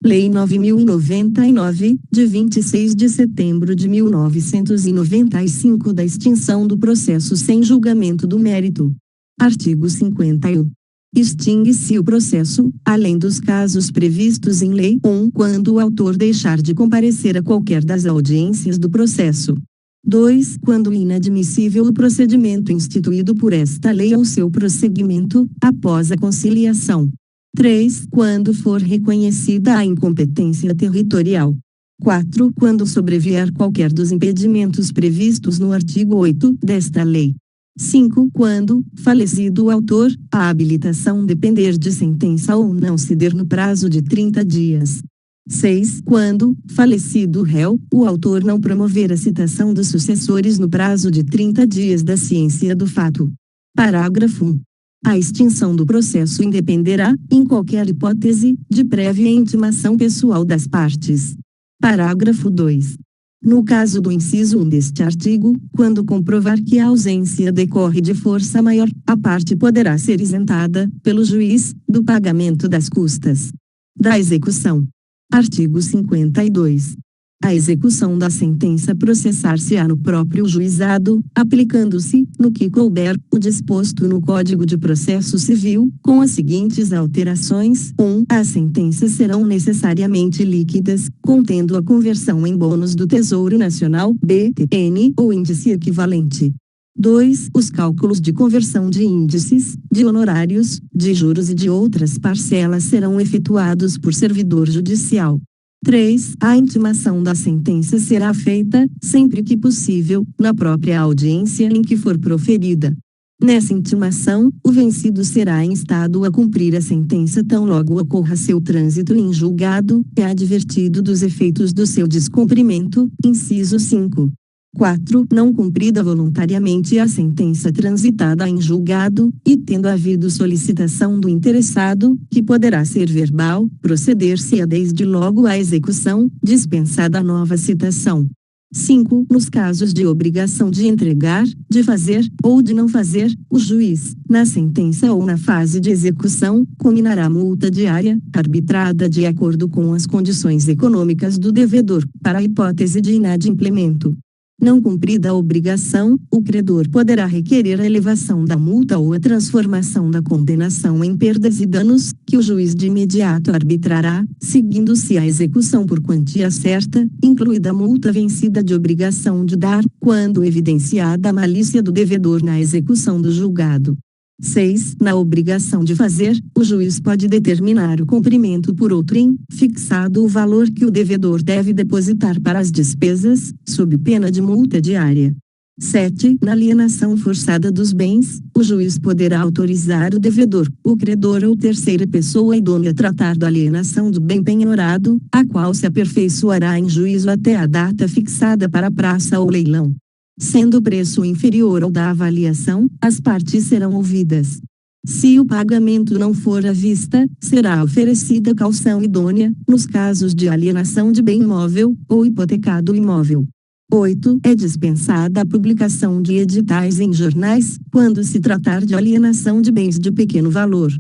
Lei 9.099, de 26 de setembro de 1995 da extinção do processo sem julgamento do mérito. Artigo 51. Extingue-se o processo, além dos casos previstos em Lei 1, quando o autor deixar de comparecer a qualquer das audiências do processo. 2. Quando inadmissível o procedimento instituído por esta lei ou seu prosseguimento, após a conciliação. 3. Quando for reconhecida a incompetência territorial. 4. Quando sobrevier qualquer dos impedimentos previstos no artigo 8 desta lei. 5. Quando, falecido o autor, a habilitação depender de sentença ou não se der no prazo de 30 dias. 6. Quando, falecido o réu, o autor não promover a citação dos sucessores no prazo de 30 dias da ciência do fato. Parágrafo 1. A extinção do processo independerá, em qualquer hipótese, de prévia intimação pessoal das partes. Parágrafo 2. No caso do inciso 1 deste artigo, quando comprovar que a ausência decorre de força maior, a parte poderá ser isentada, pelo juiz, do pagamento das custas da execução. Artigo 52. A execução da sentença processar-se-á no próprio juizado, aplicando-se, no que couber, o disposto no Código de Processo Civil, com as seguintes alterações: 1. As sentenças serão necessariamente líquidas, contendo a conversão em bônus do Tesouro Nacional, BTN, ou índice equivalente. 2. Os cálculos de conversão de índices, de honorários, de juros e de outras parcelas serão efetuados por servidor judicial. 3. A intimação da sentença será feita, sempre que possível, na própria audiência em que for proferida. Nessa intimação, o vencido será instado a cumprir a sentença tão logo ocorra seu trânsito em julgado, e advertido dos efeitos do seu descumprimento. Inciso 5. 4. Não cumprida voluntariamente a sentença transitada em julgado, e tendo havido solicitação do interessado, que poderá ser verbal, proceder-se-á desde logo à execução, dispensada a nova citação. 5. Nos casos de obrigação de entregar, de fazer, ou de não fazer, o juiz, na sentença ou na fase de execução, cominará multa diária, arbitrada de acordo com as condições econômicas do devedor, para a hipótese de inadimplemento. Não cumprida a obrigação, o credor poderá requerer a elevação da multa ou a transformação da condenação em perdas e danos, que o juiz de imediato arbitrará, seguindo-se a execução por quantia certa, incluída a multa vencida de obrigação de dar, quando evidenciada a malícia do devedor na execução do julgado. 6. Na obrigação de fazer, o juiz pode determinar o cumprimento por outrem, fixado o valor que o devedor deve depositar para as despesas, sob pena de multa diária. 7. Na alienação forçada dos bens, o juiz poderá autorizar o devedor, o credor ou terceira pessoa idônea a tratar da alienação do bem penhorado, a qual se aperfeiçoará em juízo até a data fixada para a praça ou leilão. Sendo o preço inferior ao da avaliação, as partes serão ouvidas. Se o pagamento não for à vista, será oferecida caução idônea, nos casos de alienação de bem imóvel, ou hipotecado imóvel. 8. É dispensada a publicação de editais em jornais, quando se tratar de alienação de bens de pequeno valor.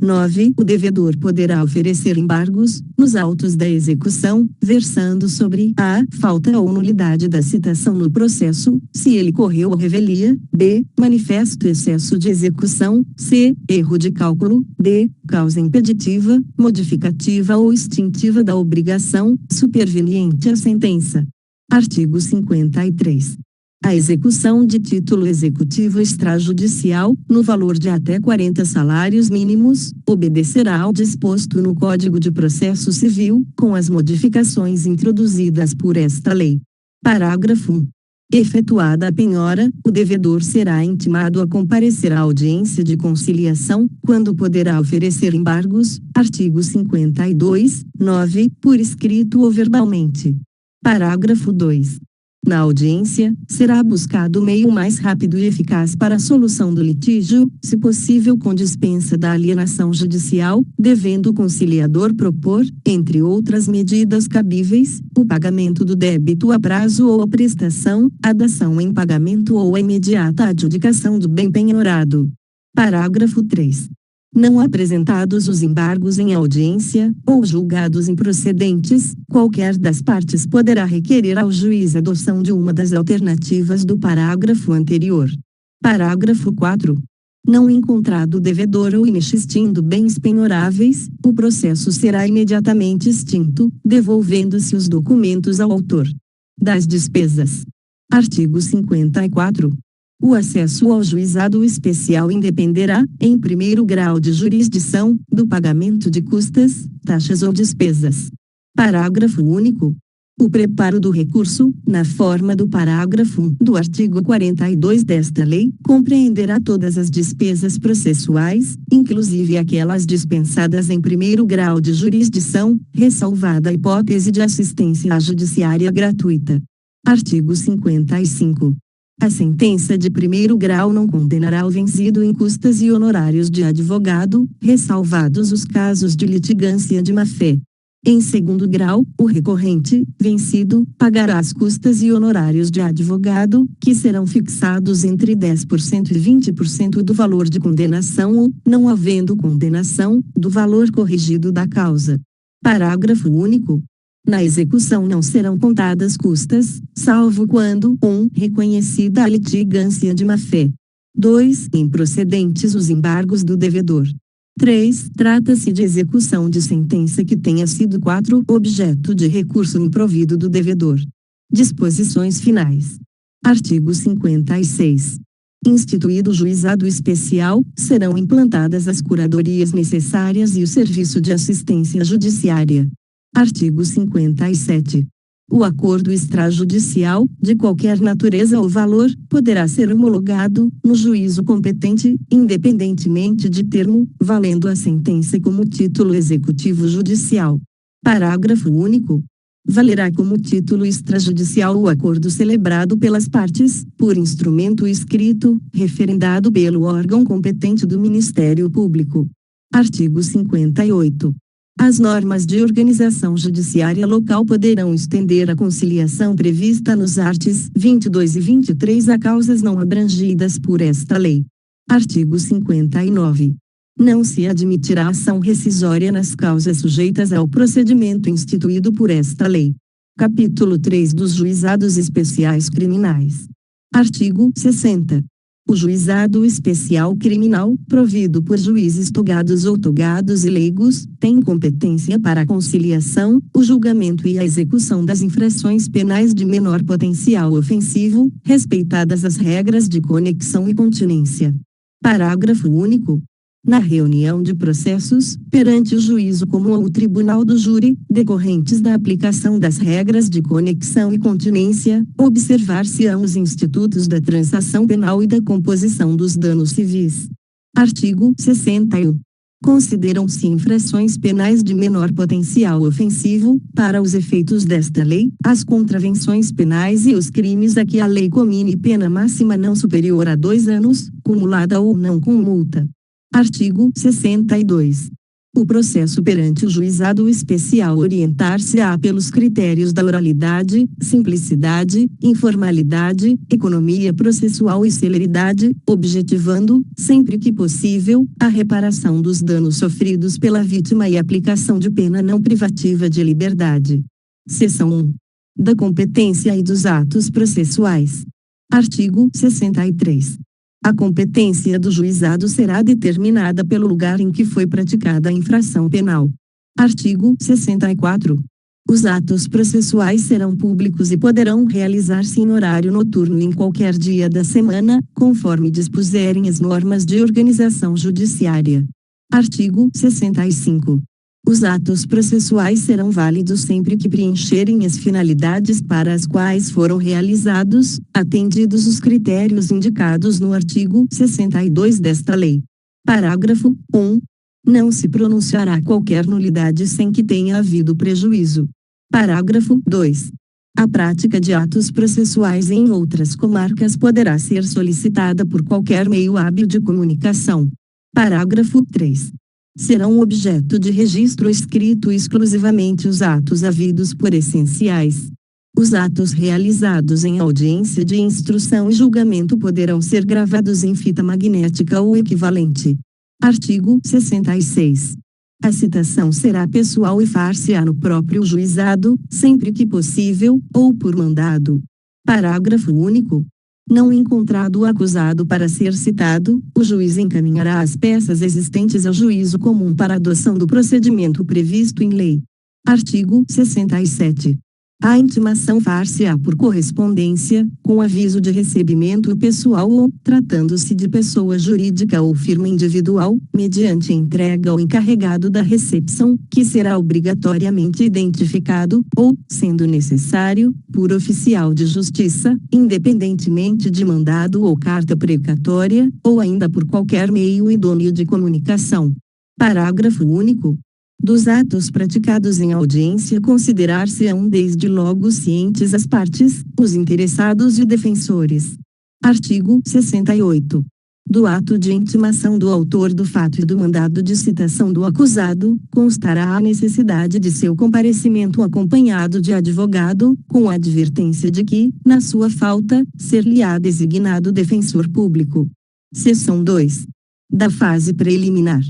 9. O devedor poderá oferecer embargos, nos autos da execução, versando sobre a falta ou nulidade da citação no processo, se ele correu a revelia, b. manifesto excesso de execução, c. erro de cálculo, d. causa impeditiva, modificativa ou extintiva da obrigação, superveniente à sentença. Artigo 53. A execução de título executivo extrajudicial, no valor de até 40 salários mínimos, obedecerá ao disposto no Código de Processo Civil, com as modificações introduzidas por esta lei. Parágrafo 1. Efetuada a penhora, o devedor será intimado a comparecer à audiência de conciliação, quando poderá oferecer embargos. Artigo 52, 9, por escrito ou verbalmente. Parágrafo 2. Na audiência, será buscado o meio mais rápido e eficaz para a solução do litígio, se possível com dispensa da alienação judicial, devendo o conciliador propor, entre outras medidas cabíveis, o pagamento do débito a prazo ou a prestação, a dação em pagamento ou a imediata adjudicação do bem penhorado. Parágrafo 3. Não apresentados os embargos em audiência, ou julgados improcedentes, qualquer das partes poderá requerer ao juiz a adoção de uma das alternativas do parágrafo anterior. Parágrafo 4. Não encontrado o devedor ou inexistindo bens penhoráveis, o processo será imediatamente extinto, devolvendo-se os documentos ao autor das despesas. Artigo 54. O acesso ao juizado especial independerá, em primeiro grau de jurisdição, do pagamento de custas, taxas ou despesas. Parágrafo único. O preparo do recurso, na forma do parágrafo 1 do artigo 42 desta lei, compreenderá todas as despesas processuais, inclusive aquelas dispensadas em primeiro grau de jurisdição, ressalvada a hipótese de assistência judiciária gratuita. Artigo 55. A sentença de primeiro grau não condenará o vencido em custas e honorários de advogado, ressalvados os casos de litigância de má-fé. Em segundo grau, o recorrente, vencido, pagará as custas e honorários de advogado, que serão fixados entre 10% e 20% do valor de condenação ou, não havendo condenação, do valor corrigido da causa. Parágrafo único. Na execução não serão contadas custas, salvo quando 1. Reconhecida a litigância de má-fé. 2. Improcedentes os embargos do devedor. 3. Trata-se de execução de sentença que tenha sido 4. Objeto de recurso improvido do devedor. Disposições finais. Artigo 56. Instituído o juizado especial, serão implantadas as curadorias necessárias e o serviço de assistência judiciária. Artigo 57. O acordo extrajudicial, de qualquer natureza ou valor, poderá ser homologado, no juízo competente, independentemente de termo, valendo a sentença como título executivo judicial. Parágrafo único. Valerá como título extrajudicial o acordo celebrado pelas partes, por instrumento escrito, referendado pelo órgão competente do Ministério Público. Artigo 58. As normas de organização judiciária local poderão estender a conciliação prevista nos arts. 22 e 23 a causas não abrangidas por esta lei. Artigo 59. Não se admitirá ação rescisória nas causas sujeitas ao procedimento instituído por esta lei. Capítulo 3 dos Juizados Especiais Criminais. Artigo 60. O juizado especial criminal, provido por juízes togados ou togados e leigos, tem competência para a conciliação, o julgamento e a execução das infrações penais de menor potencial ofensivo, respeitadas as regras de conexão e continência. Parágrafo único. Na reunião de processos, perante o juízo comum ou o tribunal do júri, decorrentes da aplicação das regras de conexão e continência, observar-se-ão os institutos da transação penal e da composição dos danos civis. Artigo 61. Consideram-se infrações penais de menor potencial ofensivo, para os efeitos desta lei, as contravenções penais e os crimes a que a lei comine pena máxima não superior a 2 anos, cumulada ou não com multa. Artigo 62. O processo perante o juizado especial orientar-se-á pelos critérios da oralidade, simplicidade, informalidade, economia processual e celeridade, objetivando, sempre que possível, a reparação dos danos sofridos pela vítima e aplicação de pena não privativa de liberdade. Seção 1. Da competência e dos atos processuais. Artigo 63. A competência do juizado será determinada pelo lugar em que foi praticada a infração penal. Artigo 64. Os atos processuais serão públicos e poderão realizar-se em horário noturno em qualquer dia da semana, conforme dispuserem as normas de organização judiciária. Artigo 65. Os atos processuais serão válidos sempre que preencherem as finalidades para as quais foram realizados, atendidos os critérios indicados no artigo 62 desta lei. Parágrafo 1. Não se pronunciará qualquer nulidade sem que tenha havido prejuízo. Parágrafo 2. A prática de atos processuais em outras comarcas poderá ser solicitada por qualquer meio hábil de comunicação. Parágrafo 3. Serão objeto de registro escrito exclusivamente os atos havidos por essenciais. Os atos realizados em audiência de instrução e julgamento poderão ser gravados em fita magnética ou equivalente. Artigo 66. A citação será pessoal e far-se-á no próprio juizado, sempre que possível, ou por mandado. Parágrafo único. Não encontrado o acusado para ser citado, o juiz encaminhará as peças existentes ao juízo comum para adoção do procedimento previsto em lei. Artigo 67. A intimação far-se-á por correspondência, com aviso de recebimento pessoal ou, tratando-se de pessoa jurídica ou firma individual, mediante entrega ao encarregado da recepção, que será obrigatoriamente identificado, ou, sendo necessário, por oficial de justiça, independentemente de mandado ou carta precatória, ou ainda por qualquer meio idôneo de comunicação. Parágrafo único. Dos atos praticados em audiência considerar-se-ão desde logo cientes as partes, os interessados e defensores. Artigo 68. Do ato de intimação do autor do fato e do mandado de citação do acusado, constará a necessidade de seu comparecimento acompanhado de advogado, com a advertência de que, na sua falta, ser-lhe-á designado defensor público. Seção 2. Da fase preliminar.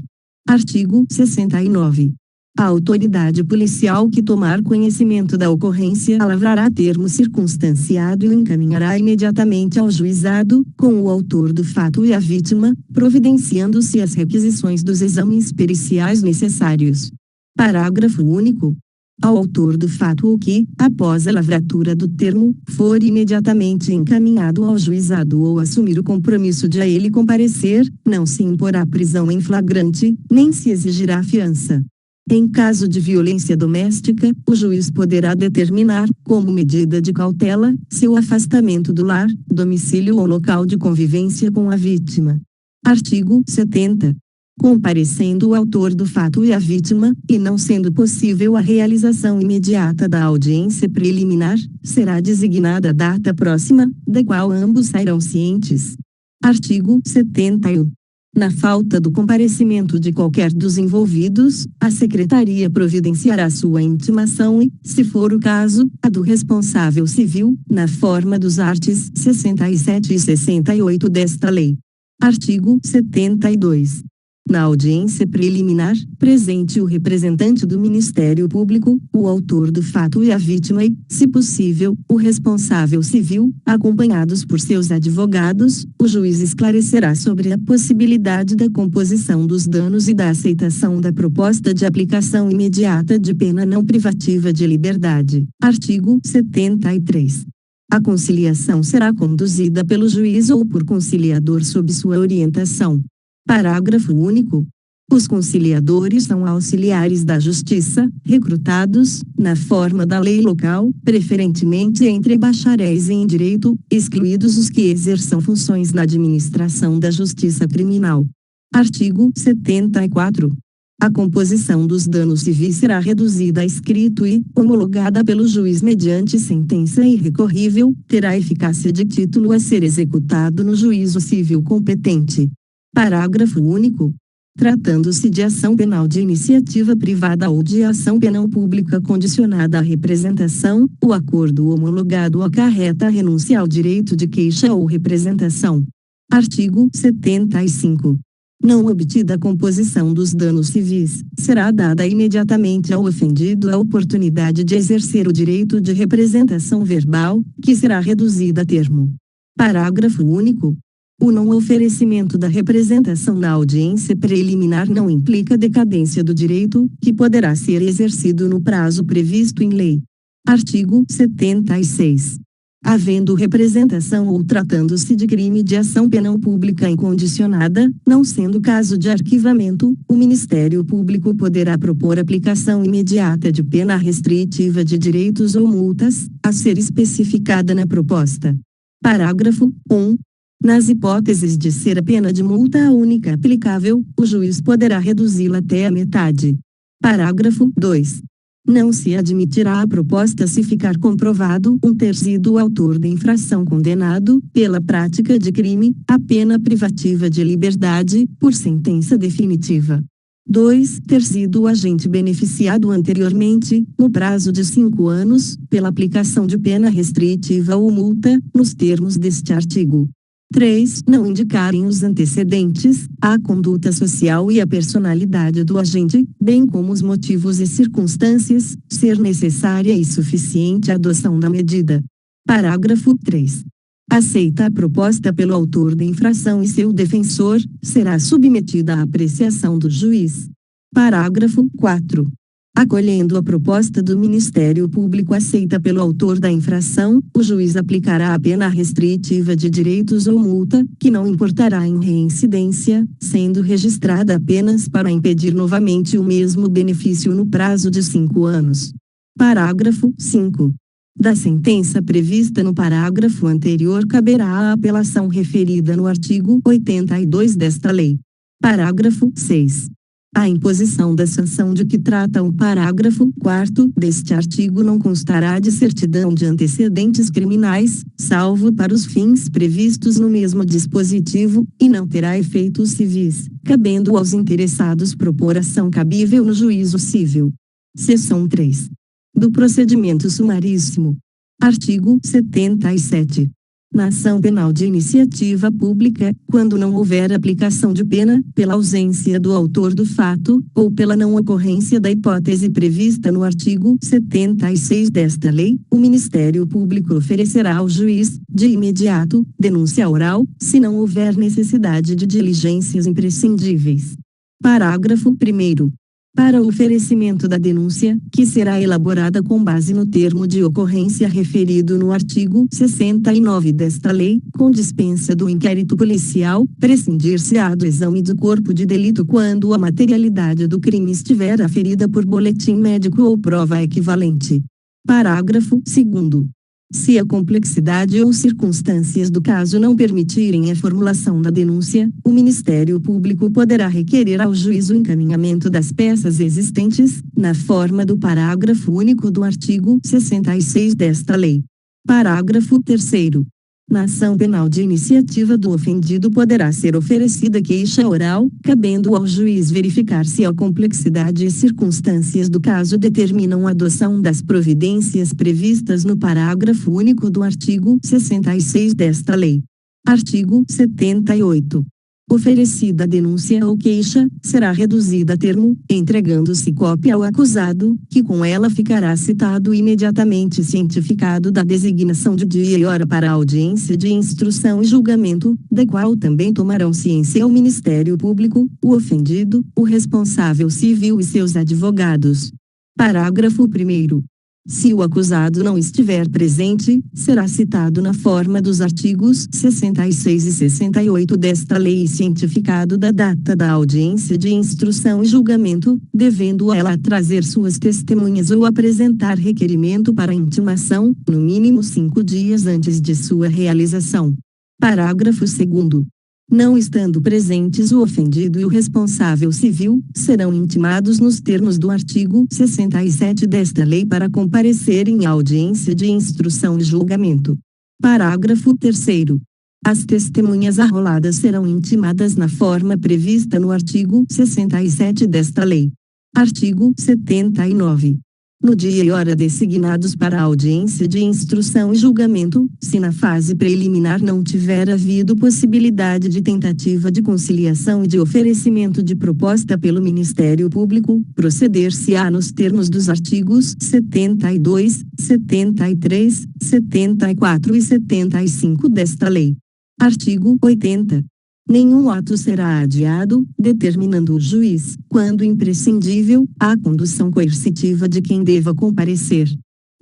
Artigo 69. A autoridade policial que tomar conhecimento da ocorrência lavrará termo circunstanciado e o encaminhará imediatamente ao juizado, com o autor do fato e a vítima, providenciando-se as requisições dos exames periciais necessários. Parágrafo único. Ao autor do fato o que, após a lavratura do termo, for imediatamente encaminhado ao juizado ou assumir o compromisso de a ele comparecer, não se imporá prisão em flagrante, nem se exigirá fiança. Em caso de violência doméstica, o juiz poderá determinar, como medida de cautela, seu afastamento do lar, domicílio ou local de convivência com a vítima. Artigo 70. Comparecendo o autor do fato e a vítima, e não sendo possível a realização imediata da audiência preliminar, será designada a data próxima, da qual ambos sairão cientes. Artigo 71. Na falta do comparecimento de qualquer dos envolvidos, a Secretaria providenciará sua intimação e, se for o caso, a do responsável civil, na forma dos artes 67 e 68 desta lei. Artigo 72. Na audiência preliminar, presente o representante do Ministério Público, o autor do fato e a vítima e, se possível, o responsável civil, acompanhados por seus advogados, o juiz esclarecerá sobre a possibilidade da composição dos danos e da aceitação da proposta de aplicação imediata de pena não privativa de liberdade. Artigo 73. A conciliação será conduzida pelo juiz ou por conciliador sob sua orientação. Parágrafo único. Os conciliadores são auxiliares da Justiça, recrutados, na forma da lei local, preferentemente entre bacharéis em Direito, excluídos os que exerçam funções na administração da Justiça Criminal. Artigo 74. A composição dos danos civis será reduzida a escrito e, homologada pelo juiz mediante sentença irrecorrível, terá eficácia de título a ser executado no juízo civil competente. Parágrafo único. Tratando-se de ação penal de iniciativa privada ou de ação penal pública condicionada à representação, o acordo homologado acarreta a renúncia ao direito de queixa ou representação. Artigo 75. Não obtida a composição dos danos civis, será dada imediatamente ao ofendido a oportunidade de exercer o direito de representação verbal, que será reduzida a termo. Parágrafo único. O não oferecimento da representação na audiência preliminar não implica decadência do direito, que poderá ser exercido no prazo previsto em lei. Artigo 76. Havendo representação ou tratando-se de crime de ação penal pública incondicionada, não sendo caso de arquivamento, o Ministério Público poderá propor aplicação imediata de pena restritiva de direitos ou multas, a ser especificada na proposta. Parágrafo 1. Nas hipóteses de ser a pena de multa a única aplicável, o juiz poderá reduzi-la até a metade. Parágrafo 2. Não se admitirá a proposta se ficar comprovado ter sido o autor da infração condenado, pela prática de crime, a pena privativa de liberdade, por sentença definitiva. 2. Ter sido o agente beneficiado anteriormente, no prazo de 5 anos, pela aplicação de pena restritiva ou multa, nos termos deste artigo. 3. Não indicarem os antecedentes, a conduta social e a personalidade do agente, bem como os motivos e circunstâncias, ser necessária e suficiente a adoção da medida. Parágrafo 3. Aceita a proposta pelo autor da infração e seu defensor, será submetida à apreciação do juiz. Parágrafo 4. Acolhendo a proposta do Ministério Público aceita pelo autor da infração, o juiz aplicará a pena restritiva de direitos ou multa, que não importará em reincidência, sendo registrada apenas para impedir novamente o mesmo benefício no prazo de 5 anos. Parágrafo 5. Da sentença prevista no parágrafo anterior caberá a apelação referida no artigo 82 desta lei. Parágrafo 6. A imposição da sanção de que trata o parágrafo 4º deste artigo não constará de certidão de antecedentes criminais, salvo para os fins previstos no mesmo dispositivo, e não terá efeitos civis, cabendo aos interessados propor ação cabível no juízo civil. Seção 3. Do procedimento sumaríssimo. Artigo 77. Na ação penal de iniciativa pública, quando não houver aplicação de pena, pela ausência do autor do fato, ou pela não ocorrência da hipótese prevista no artigo 76 desta lei, o Ministério Público oferecerá ao juiz, de imediato, denúncia oral, se não houver necessidade de diligências imprescindíveis. Parágrafo 1º. Para o oferecimento da denúncia, que será elaborada com base no termo de ocorrência referido no artigo 69 desta lei, com dispensa do inquérito policial, prescindir-se-á do exame do corpo de delito quando a materialidade do crime estiver aferida por boletim médico ou prova equivalente. Parágrafo 2º. Se a complexidade ou circunstâncias do caso não permitirem a formulação da denúncia, o Ministério Público poderá requerer ao juiz o encaminhamento das peças existentes, na forma do parágrafo único do artigo 66 desta lei. Parágrafo 3º. Na ação penal de iniciativa do ofendido poderá ser oferecida queixa oral, cabendo ao juiz verificar se a complexidade e circunstâncias do caso determinam a adoção das providências previstas no parágrafo único do artigo 66 desta lei. Artigo 78. Oferecida a denúncia ou queixa, será reduzida a termo, entregando-se cópia ao acusado, que com ela ficará citado e imediatamente cientificado da designação de dia e hora para a audiência de instrução e julgamento, da qual também tomarão ciência o Ministério Público, o ofendido, o responsável civil e seus advogados. Parágrafo 1º. Se o acusado não estiver presente, será citado na forma dos artigos 66 e 68 desta lei e cientificado da data da audiência de instrução e julgamento, devendo ela trazer suas testemunhas ou apresentar requerimento para intimação, no mínimo 5 dias antes de sua realização. Parágrafo 2º. Não estando presentes o ofendido e o responsável civil, serão intimados nos termos do artigo 67 desta lei para comparecerem à audiência de instrução e julgamento. Parágrafo 3º. As testemunhas arroladas serão intimadas na forma prevista no artigo 67 desta lei. Artigo 79. No dia e hora designados para a audiência de instrução e julgamento, se na fase preliminar não tiver havido possibilidade de tentativa de conciliação e de oferecimento de proposta pelo Ministério Público, proceder-se-á nos termos dos artigos 72, 73, 74 e 75 desta lei. Artigo 80. Nenhum ato será adiado, determinando o juiz, quando imprescindível, a condução coercitiva de quem deva comparecer.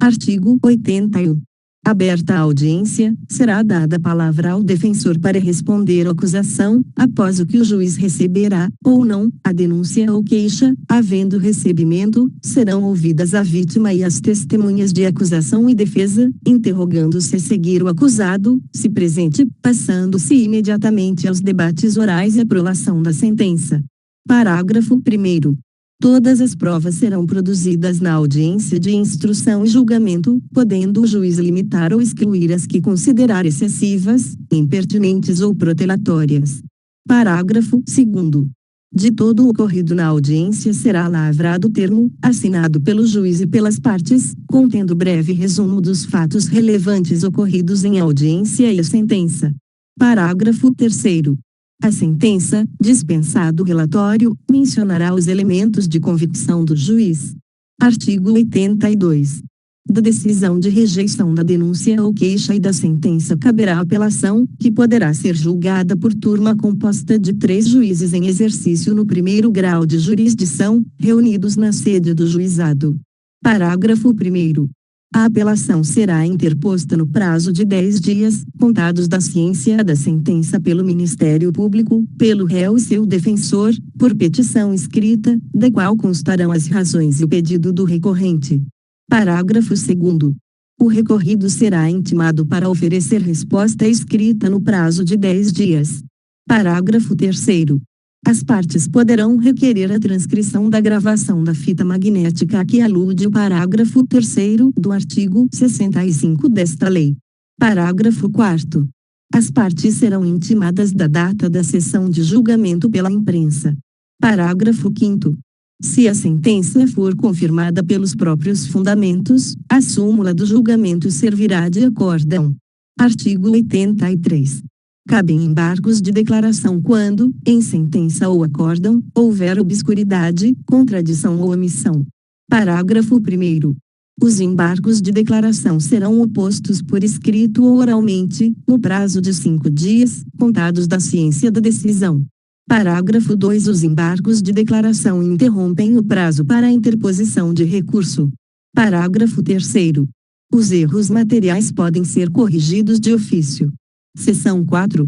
Artigo 81. Aberta a audiência, será dada a palavra ao defensor para responder à acusação, após o que o juiz receberá, ou não, a denúncia ou queixa. Havendo recebimento, serão ouvidas a vítima e as testemunhas de acusação e defesa, interrogando-se a seguir o acusado, se presente, passando-se imediatamente aos debates orais e a prolação da sentença. Parágrafo 1º. Todas as provas serão produzidas na audiência de instrução e julgamento, podendo o juiz limitar ou excluir as que considerar excessivas, impertinentes ou protelatórias. Parágrafo 2º. De todo o ocorrido na audiência será lavrado termo, assinado pelo juiz e pelas partes, contendo breve resumo dos fatos relevantes ocorridos em audiência e a sentença. Parágrafo 3º. A sentença, dispensado o relatório, mencionará os elementos de convicção do juiz. Artigo 82. Da decisão de rejeição da denúncia ou queixa e da sentença caberá apelação, que poderá ser julgada por turma composta de 3 juízes em exercício no primeiro grau de jurisdição, reunidos na sede do juizado. Parágrafo 1º. A apelação será interposta no prazo de 10 dias, contados da ciência da sentença pelo Ministério Público, pelo réu e seu defensor, por petição escrita, da qual constarão as razões e o pedido do recorrente. Parágrafo 2º. O recorrido será intimado para oferecer resposta escrita no prazo de 10 dias. Parágrafo 3º. As partes poderão requerer a transcrição da gravação da fita magnética a que alude o parágrafo 3º do artigo 65 desta lei. Parágrafo 4º. As partes serão intimadas da data da sessão de julgamento pela imprensa. Parágrafo 5º. Se a sentença for confirmada pelos próprios fundamentos, a súmula do julgamento servirá de acórdão. Artigo 83. Cabem embargos de declaração quando, em sentença ou acórdão, houver obscuridade, contradição ou omissão. Parágrafo 1º. Os embargos de declaração serão opostos por escrito ou oralmente, no prazo de 5 dias, contados da ciência da decisão. Parágrafo 2. Os embargos de declaração interrompem o prazo para a interposição de recurso. Parágrafo 3º. Os erros materiais podem ser corrigidos de ofício. Seção 4.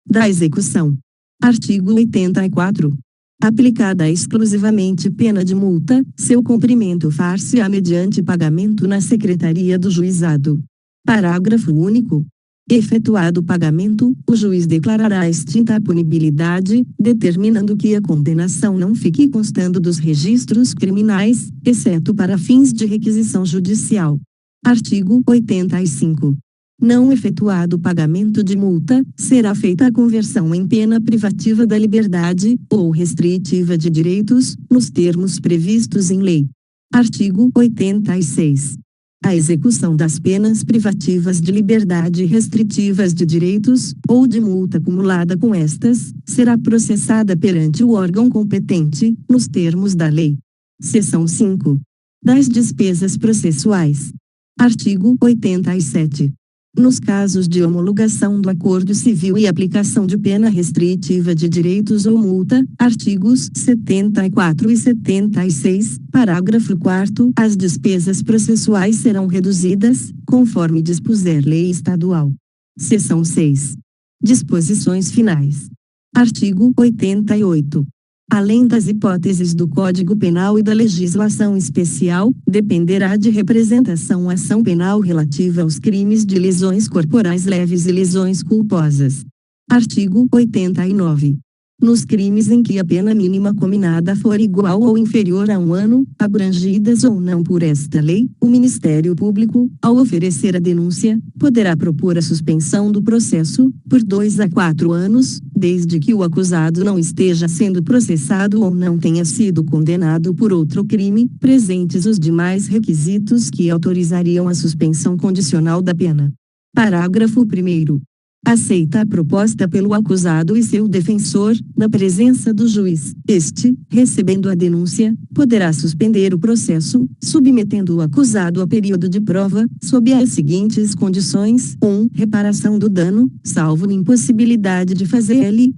Da execução. Artigo 84. Aplicada exclusivamente pena de multa, seu cumprimento far-se-á mediante pagamento na Secretaria do Juizado. Parágrafo único. Efetuado o pagamento, o juiz declarará extinta a punibilidade, determinando que a condenação não fique constando dos registros criminais, exceto para fins de requisição judicial. Artigo 85. Não efetuado o pagamento de multa, será feita a conversão em pena privativa da liberdade, ou restritiva de direitos, nos termos previstos em lei. Artigo 86. A execução das penas privativas de liberdade e restritivas de direitos, ou de multa acumulada com estas, será processada perante o órgão competente, nos termos da lei. Seção 5. Das despesas processuais. Artigo 87. Nos casos de homologação do acordo civil e aplicação de pena restritiva de direitos ou multa, artigos 74 e 76, parágrafo 4º, as despesas processuais serão reduzidas, conforme dispuser lei estadual. Seção 6. Disposições finais. Artigo 88. Além das hipóteses do Código Penal e da legislação especial, dependerá de representação ação penal relativa aos crimes de lesões corporais leves e lesões culposas. Artigo 89. Nos crimes em que a pena mínima combinada for igual ou inferior a 1 ano, abrangidas ou não por esta lei, o Ministério Público, ao oferecer a denúncia, poderá propor a suspensão do processo, por 2 a 4 anos, desde que o acusado não esteja sendo processado ou não tenha sido condenado por outro crime, presentes os demais requisitos que autorizariam a suspensão condicional da pena. Parágrafo 1º. Aceita a proposta pelo acusado e seu defensor, na presença do juiz. Este, recebendo a denúncia, poderá suspender o processo, submetendo o acusado a período de prova, sob as seguintes condições: 1. Reparação do dano, salvo impossibilidade de fazê-lo.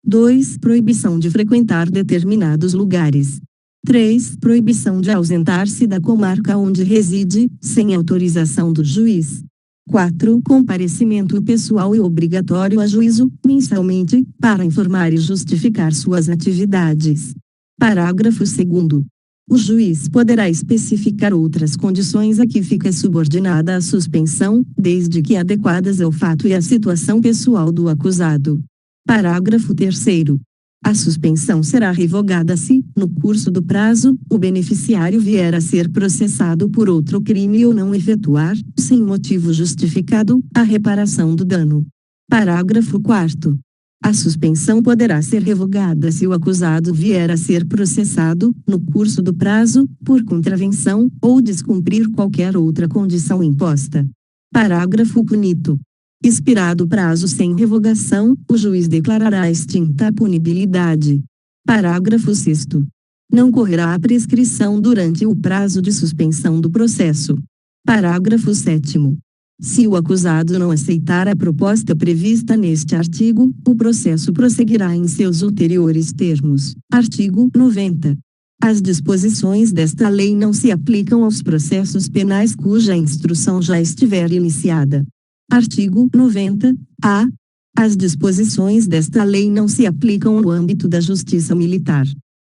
2. Proibição de frequentar determinados lugares. 3. Proibição de ausentar-se da comarca onde reside, sem autorização do juiz. 4. Comparecimento pessoal e obrigatório a juízo, mensalmente, para informar e justificar suas atividades. Parágrafo 2º. O juiz poderá especificar outras condições a que fica subordinada a suspensão, desde que adequadas ao fato e à situação pessoal do acusado. Parágrafo 3º. A suspensão será revogada se, no curso do prazo, o beneficiário vier a ser processado por outro crime ou não efetuar, sem motivo justificado, a reparação do dano. Parágrafo 4º. A suspensão poderá ser revogada se o acusado vier a ser processado, no curso do prazo, por contravenção, ou descumprir qualquer outra condição imposta. Parágrafo 5º. Expirado o prazo sem revogação, o juiz declarará extinta a punibilidade. Parágrafo 6º. Não correrá a prescrição durante o prazo de suspensão do processo. Parágrafo 7º. Se o acusado não aceitar a proposta prevista neste artigo, o processo prosseguirá em seus ulteriores termos. Artigo 90. As disposições desta lei não se aplicam aos processos penais cuja instrução já estiver iniciada. Artigo 90-A. As disposições desta lei não se aplicam no âmbito da Justiça Militar.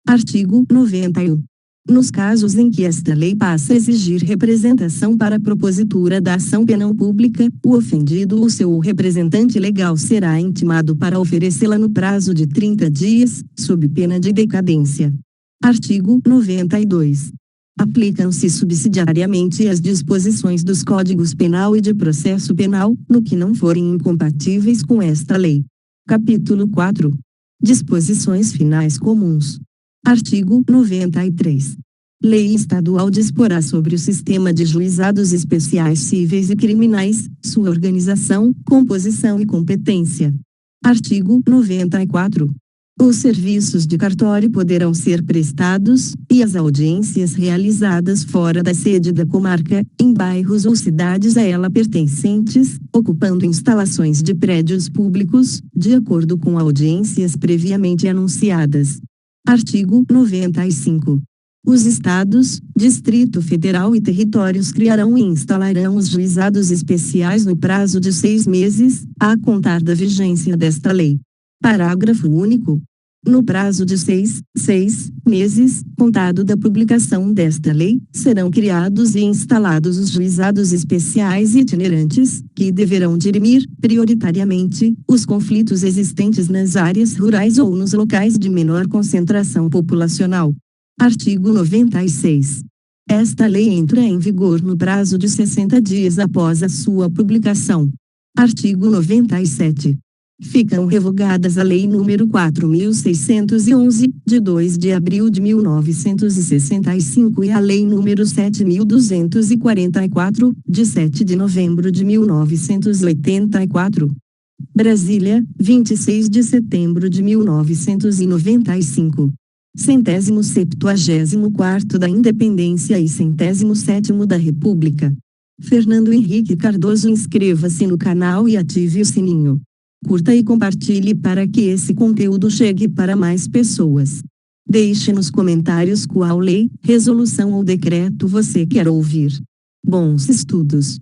Artigo 91. Nos casos em que esta lei passa a exigir representação para a propositura da ação penal pública, o ofendido ou seu representante legal será intimado para oferecê-la no prazo de 30 dias, sob pena de decadência. Artigo 92. Aplicam-se subsidiariamente as disposições dos Códigos Penal e de Processo Penal, no que não forem incompatíveis com esta lei. Capítulo 4. Disposições finais comuns. Artigo 93. Lei estadual disporá sobre o sistema de juizados especiais cíveis e criminais, sua organização, composição e competência. Artigo 94. Os serviços de cartório poderão ser prestados, e as audiências realizadas fora da sede da comarca, em bairros ou cidades a ela pertencentes, ocupando instalações de prédios públicos, de acordo com audiências previamente anunciadas. Artigo 95. Os Estados, Distrito Federal e territórios criarão e instalarão os juizados especiais no prazo de 6 meses, a contar da vigência desta lei. Parágrafo único. No prazo de 6 meses, contado da publicação desta lei, serão criados e instalados os juizados especiais itinerantes, que deverão dirimir, prioritariamente, os conflitos existentes nas áreas rurais ou nos locais de menor concentração populacional. Artigo 96. Esta lei entra em vigor no prazo de 60 dias após a sua publicação. Artigo 97. Ficam revogadas a Lei nº 4.611, de 2 de abril de 1965 e a Lei nº 7.244, de 7 de novembro de 1984. Brasília, 26 de setembro de 1995. 174º da Independência e 107º da República. Fernando Henrique Cardoso. Inscreva-se no canal e ative o sininho. Curta e compartilhe para que esse conteúdo chegue para mais pessoas. Deixe nos comentários qual lei, resolução ou decreto você quer ouvir. Bons estudos!